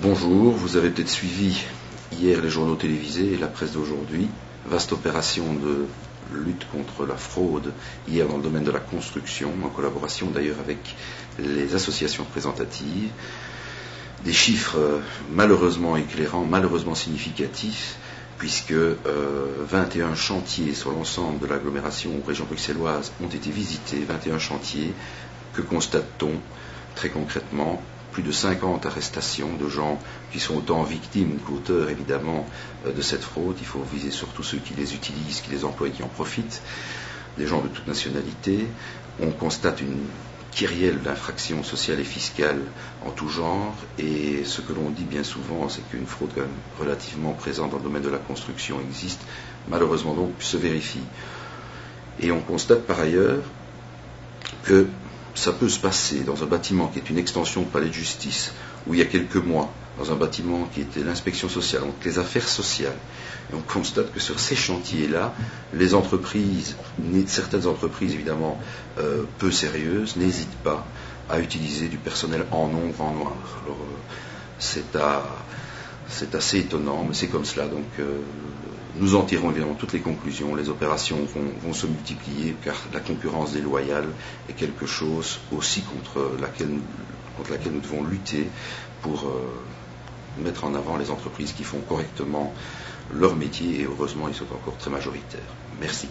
Bonjour, vous avez peut-être suivi hier les journaux télévisés et la presse d'aujourd'hui. Vaste opération de lutte contre la fraude hier dans le domaine de la construction, en collaboration d'ailleurs avec les associations représentatives. Des chiffres malheureusement éclairants, malheureusement significatifs, puisque 21 chantiers sur l'ensemble de l'agglomération ou région bruxelloise ont été visités, 21 chantiers. Que constate-t-on très concrètement? Plus de 50 arrestations de gens qui sont autant victimes qu'auteurs évidemment de cette fraude. Il faut viser surtout ceux qui les utilisent, qui les emploient et qui en profitent, des gens de toute nationalité. On constate une kyrielle d'infractions sociales et fiscales en tout genre, et ce que l'on dit bien souvent, c'est qu'une fraude quand même relativement présente dans le domaine de la construction existe, malheureusement donc se vérifie. Et on constate par ailleurs que ça peut se passer dans un bâtiment qui est une extension de palais de justice, où il y a quelques mois, dans un bâtiment qui était l'inspection sociale, donc les affaires sociales. Et on constate que sur ces chantiers-là, les entreprises, certaines entreprises évidemment peu sérieuses, n'hésitent pas à utiliser du personnel en nombre, en noir. Alors c'est assez étonnant, mais c'est comme cela. Donc nous en tirons évidemment toutes les conclusions. Les opérations vont se multiplier, car la concurrence déloyale est quelque chose aussi contre laquelle nous devons lutter pour mettre en avant les entreprises qui font correctement leur métier, et heureusement ils sont encore très majoritaires. Merci.